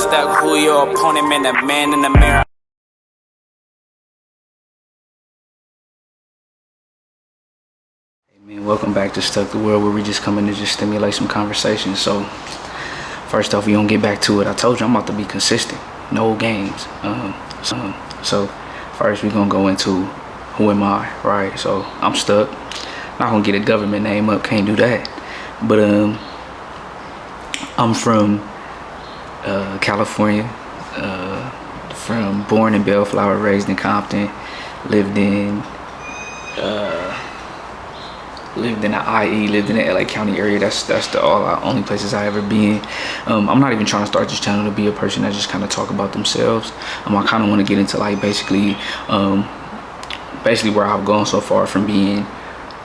stuck, who your opponent, man, the man in the mirror. Hey man, welcome back to Stuck the World, where we just come in to just stimulate some conversation. So first off, we don't get back to it. I told you I'm about to be consistent, no games. So first we're gonna go into who am I, right? So I'm stuck. Not gonna get a government name up, can't do that. But I'm from California, born in Bellflower, raised in Compton, lived in the IE, lived in the LA County area. That's the only places I ever been. I'm not even trying to start this channel to be a person that just kind of talk about themselves. I kind of want to get into like basically where I've gone so far from being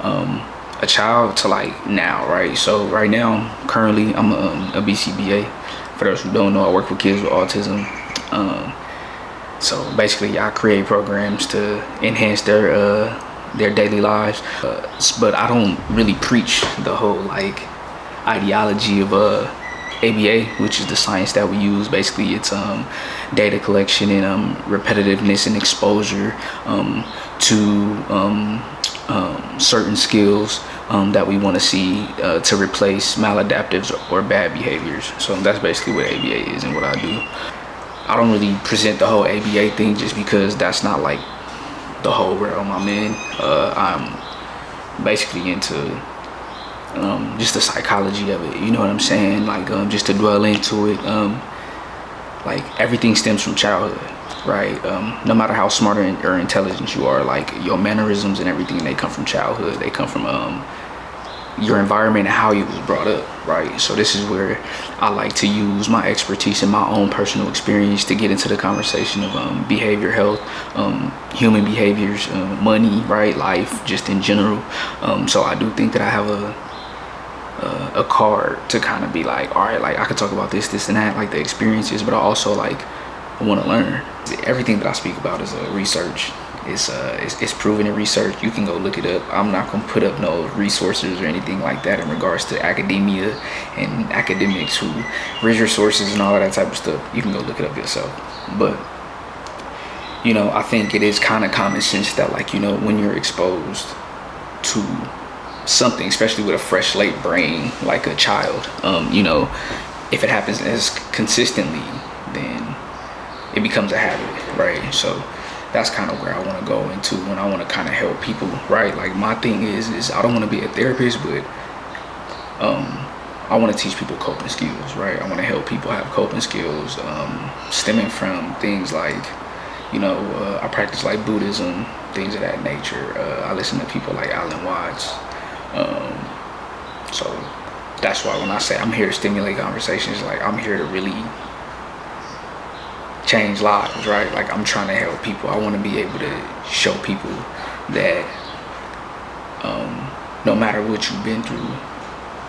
a child to like now, right? So right now, currently, I'm a BCBA. For those who don't know, I work with kids with autism. So basically, I create programs to enhance their daily lives, but I don't really preach the whole like ideology of ABA, which is the science that we use. Basically, it's data collection and repetitiveness and exposure to certain skills that we want to see to replace maladaptives or bad behaviors. So that's basically what ABA is and what I do. I don't really present the whole ABA thing just because that's not like the whole realm I'm in. I'm basically into just the psychology of it, you know what I'm saying? Like just to dwell into it, like everything stems from childhood, right? No matter how smart or intelligent you are, like your mannerisms and everything, they come from childhood. They come from your environment and how you was brought up, right? So this is where I like to use my expertise and my own personal experience to get into the conversation of behavior health, human behaviors, money, right, life, just in general. So I do think that I have a card to kind of be like, all right, like I could talk about this and that, like the experiences, but I also like want to learn. Everything that I speak about is research. It's proven in research. You can go look it up. I'm not gonna put up no resources or anything like that in regards to academia and academics who raise your sources and all of that type of stuff. You can go look it up yourself. But you know, I think it is kind of common sense that, like, you know, when you're exposed to something, especially with a fresh slate brain like a child, you know, if it happens as consistently, then it becomes a habit, right? So that's kind of where I want to go into when I want to kind of help people, right? Like my thing is I don't want to be a therapist, but I want to teach people coping skills, right? I want to help people have coping skills stemming from things like, you know, I practice like Buddhism, things of that nature. I listen to people like Alan Watts. So that's why when I say I'm here to stimulate conversations, like I'm here to really change lives, right? Like I'm trying to help people. I want to be able to show people that no matter what you've been through,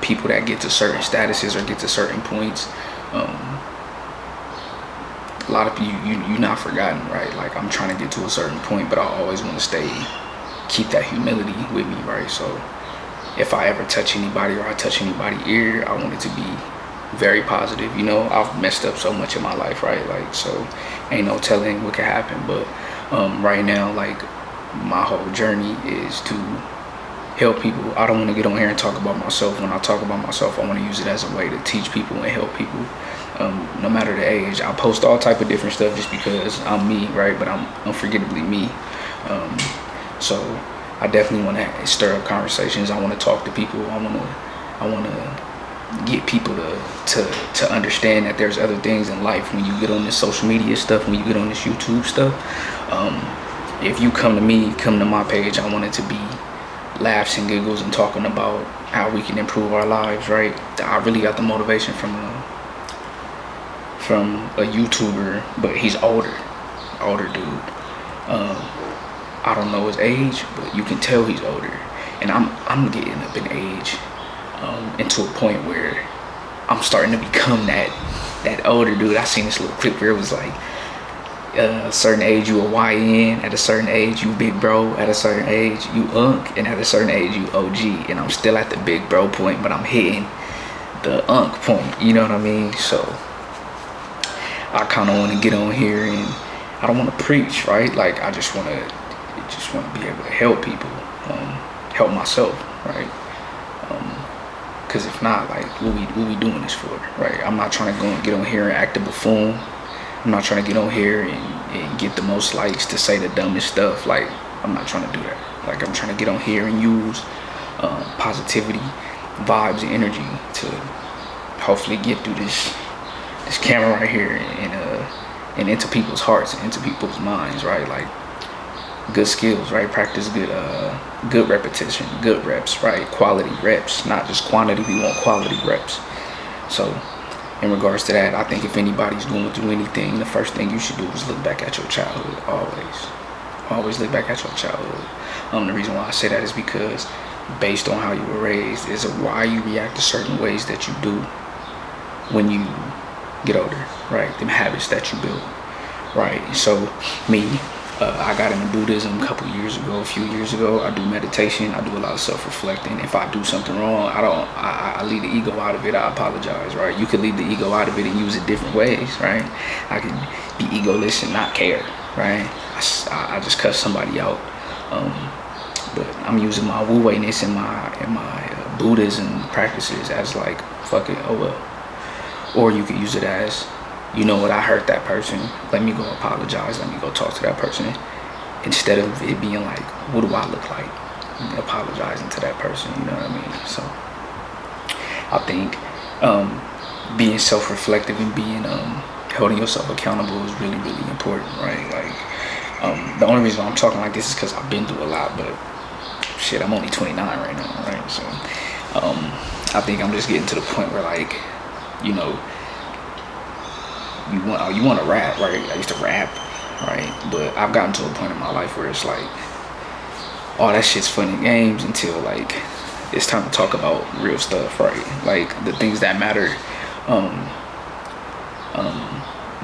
people that get to certain statuses or get to certain points, a lot of people, you're not forgotten, right? Like I'm trying to get to a certain point, but I always want to keep that humility with me, right? So if I ever touch anybody or I touch anybody's ear, I want it to be very positive. You know, I've messed up so much in my life, right? Like, so ain't no telling what could happen. But right now, like my whole journey is to help people. I don't want to get on here and talk about myself. When I talk about myself, I want to use it as a way to teach people and help people, no matter the age. I post all type of different stuff just because I'm me, right? But I'm unforgettably me. So I definitely want to stir up conversations. I want to talk to people. I want to get people to understand that there's other things in life. When you get on this social media stuff, when you get on this YouTube stuff, if you come to me, come to my page, I want it to be laughs and giggles and talking about how we can improve our lives, right? I really got the motivation from a YouTuber, but he's older dude. I don't know his age, but you can tell he's older, and I'm getting up in age, into a point where I'm starting to become that older dude. I seen this little clip where it was like, a certain age you a YN, at a certain age you big bro, at a certain age you unk, and at a certain age you OG. And I'm still at the big bro point, but I'm hitting the unk point, you know what I mean? So I kind of want to get on here and I don't want to preach, right? Like I just want to be able to help people, help myself, right? Because if not, like what we doing this for, right? I'm not trying to go and get on here and act a buffoon. I'm not trying to get on here and get the most likes to say the dumbest stuff. Like I'm not trying to do that. Like I'm trying to get on here and use positivity, vibes, and energy to hopefully get through this camera right here and into people's hearts and into people's minds, right? Like good skills, right? Practice good repetition, good reps, right? Quality reps, not just quantity. We want quality reps. So in regards to that, I think if anybody's going through anything, the first thing you should do is look back at your childhood. Always look back at your childhood. The reason why I say that is because based on how you were raised is why you react to certain ways that you do when you get older, right? Them habits that you build, right? So me, I got into Buddhism a few years ago. I do meditation. I do a lot of self-reflecting. If I do something wrong, I leave the ego out of it. I apologize, right? You could leave the ego out of it and use it different ways, right? I can be egoless and not care, right? I just cuss somebody out. But I'm using my wu-wayness and my Buddhism practices as like, fuck it, oh well. Or you could use it as, you know what, I hurt that person. Let me go apologize. Let me go talk to that person. Instead of it being like, what do I look like? Apologizing to that person, you know what I mean? So I think being self-reflective and being holding yourself accountable is really, really important, right? Like the only reason I'm talking like this is because I've been through a lot, but shit, I'm only 29 right now, right? So I think I'm just getting to the point where, like, you know, you want to rap, right? I used to rap, right? But I've gotten to a point in my life where it's like, all that shit's fun and games until like it's time to talk about real stuff, right? Like the things that matter.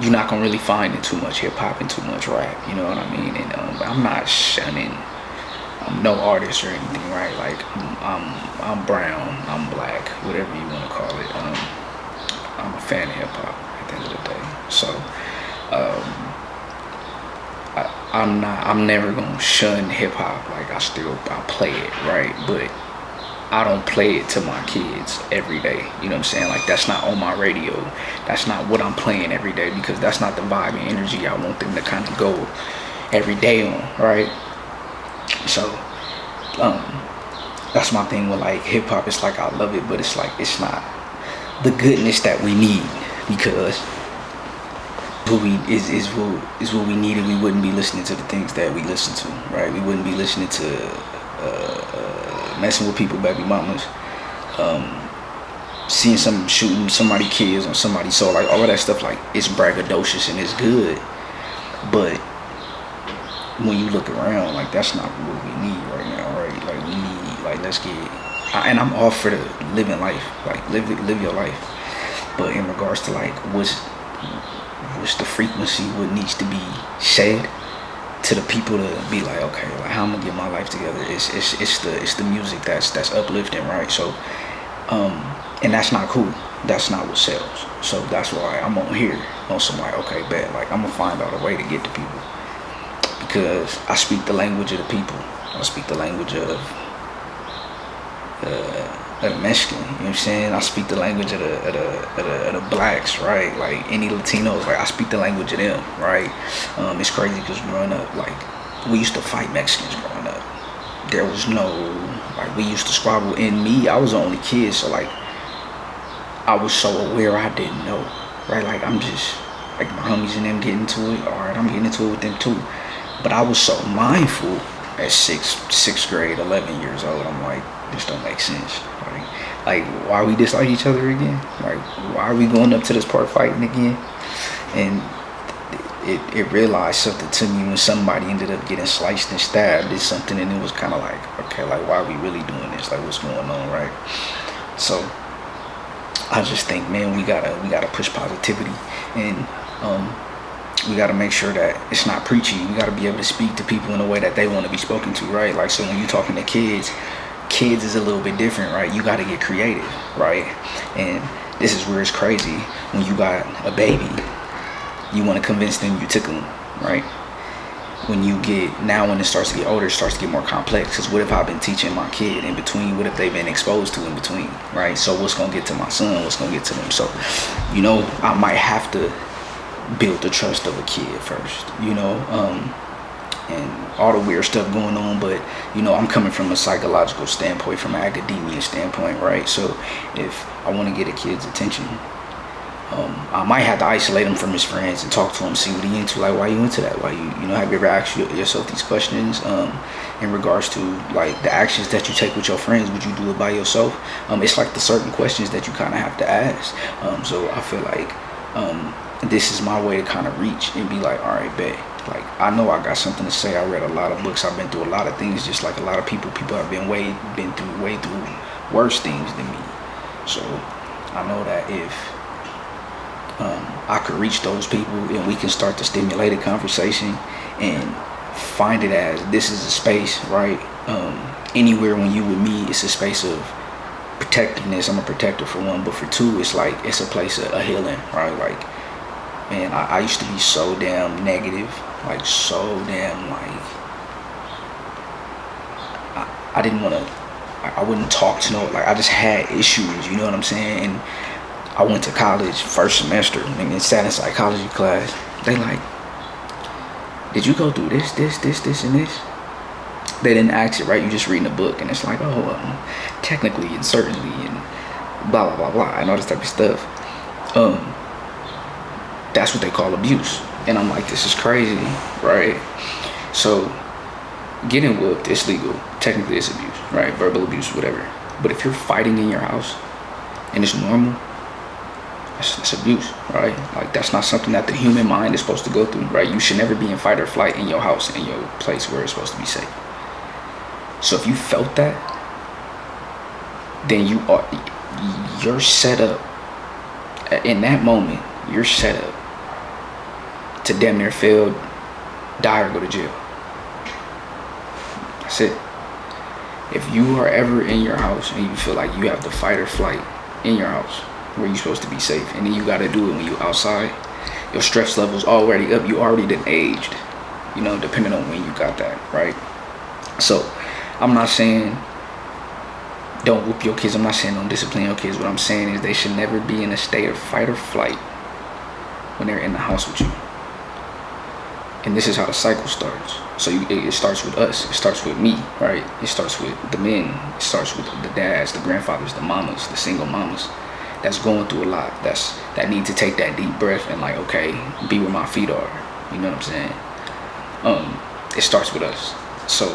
You're not gonna really find in too much hip hop and too much rap, you know what I mean? And I'm not shunning no artist or anything, right? Like I'm brown, I'm black, whatever you want to call it. I'm a fan of hip hop at the end of the day. So I'm never gonna shun hip hop. Like I play it, right? But I don't play it to my kids every day. You know what I'm saying? Like that's not on my radio. That's not what I'm playing every day, because that's not the vibe and energy I want them to kind of go every day on, right? So that's my thing with like hip hop. It's like I love it, but it's like it's not the goodness that we need, because who we is what we need, and we wouldn't be listening to the things that we listen to, right? We wouldn't be listening to messing with people, baby mamas, seeing some shooting somebody kids on somebody. So like all of that stuff, like it's braggadocious and it's good, but when you look around, like that's not what we need right now, right? Like we need, like, let's get, and I'm all for the living life, like live your life, but in regards to like what's the frequency, what needs to be said to the people to be like, okay, like how I'm gonna get my life together. It's the music that's uplifting, right? So and that's not cool. That's not what sells. So that's why I'm on here on some like, okay, bet, like I'm gonna find out a way to get to people, because I speak the language of the people. I speak the language of the Mexican, you know what I'm saying? I speak the language of the blacks, right? Like any Latinos, like I speak the language of them, right? It's crazy because growing up, like we used to fight Mexicans growing up. There was no, like we used to squabble. In me, I was the only kid, so like I was so aware I didn't know, right? Like I'm just, like my homies and them getting into it, alright, I'm getting into it with them too. But I was so mindful at sixth grade, 11 years old. I'm like, this don't make sense, right? Like, why we dislike each other again? Like, why are we going up to this park fighting again? And it realized something to me when somebody ended up getting sliced and stabbed. It's something, and it was kind of like, okay, like why are we really doing this? Like, what's going on, right? So I just think, man, we gotta push positivity, and we gotta make sure that it's not preachy. We gotta be able to speak to people in a way that they want to be spoken to, right? Like, so when you're talking to kids is a little bit different, right? You gotta get creative, right? And this is where it's crazy when you got a baby you want to convince them you took them, right? When it starts to get older, it starts to get more complex. Because what if I've been teaching my kid in between? What if they've been exposed to in between, right? So what's gonna get to my son? What's gonna get to them? So, I might have to build the trust of a kid first, and all the weird stuff going on. But I'm coming from a psychological standpoint, from an academia standpoint, right? So if I want to get a kid's attention, I might have to isolate him from his friends and talk to him, see what he into. Like, why you into that? Why have you ever asked yourself these questions in regards to like the actions that you take with your friends? Would you do it by yourself? It's like the certain questions that you kind of have to ask. So I feel like this is my way to kind of reach and be like, all right, bet. Like, I know I got something to say. I read a lot of books. I've been through a lot of things, just like a lot of people. People have been through way through worse things than me. So I know that if I could reach those people and we can start to stimulate a conversation and find it as this is a space, right? Anywhere when you with me, it's a space of protectiveness. I'm a protector for one, but for two, it's like it's a place of healing, right? Like, man, I used to be so damn negative, like so damn like I didn't want to. I wouldn't talk to like I just had issues, you know what I'm saying? And I went to college first semester and sat in psychology class. They like, did you go through this, and this? They didn't ask it, right? You just reading a book and it's like, technically and certainly and blah, blah, blah, blah, and all this type of stuff. That's what they call abuse. And I'm like, this is crazy, right? So getting whooped, it's legal. Technically it's abuse, right? Verbal abuse, whatever. But if you're fighting in your house and it's normal, that's abuse, right? Like, that's not something that the human mind is supposed to go through, right? You should never be in fight or flight in your house, in your place where it's supposed to be safe. So if you felt that, then you're set up. In that moment, you're set up to damn near fail, die, or go to jail. That's it. If you are ever in your house and you feel like you have to fight or flight in your house, where you're supposed to be safe, and then you got to do it when you outside, your stress level's already up. You already done aged, depending on when you got that, right? So I'm not saying don't whoop your kids. I'm not saying don't discipline your kids. What I'm saying is they should never be in a state of fight or flight when they're in the house with you. And this is how the cycle starts. So it starts with us. It starts with me, right? It starts with the men. It starts with the dads, the grandfathers, the mamas, the single mamas that's going through a lot, that need to take that deep breath and like, okay, be where my feet are. You know what I'm saying? It starts with us. So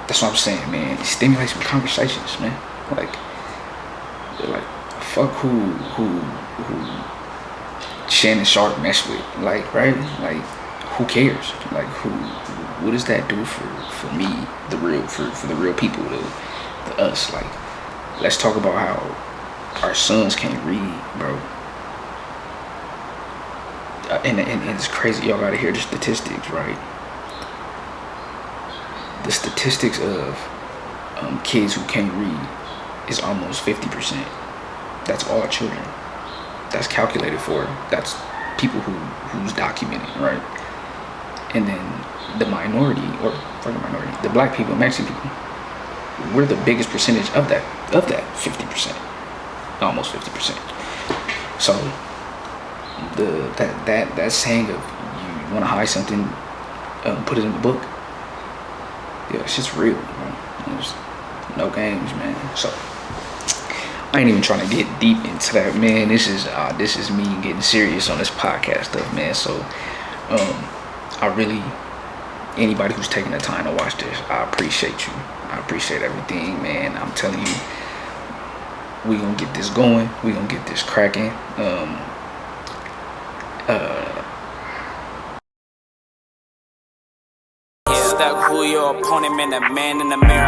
that's what I'm saying, man. Stimulate some conversations, man. Like fuck who Shannon Sharp mess with, like, right? Like, who cares? Like, what does that do for me, for the real people, the us? Like, let's talk about how our sons can't read, bro. And it's crazy. Y'all gotta hear the statistics, right? The statistics of kids who can't read is almost 50%. That's all children. That's calculated for. That's people who's documented, right? And then the minority, the black people, Mexican people, we're the biggest percentage of that 50%, almost 50%. So that saying of you want to hide something, put it in the book. Yeah, it's just real, bro. There's no games, man. So I ain't even trying to get deep into that, man. This is me getting serious on this podcast stuff, man. So anybody who's taking the time to watch this, I appreciate you. I appreciate everything, man. I'm telling you, we gonna get this going. We gonna get this cracking. Stuck who your opponent, man, the man in the mirror.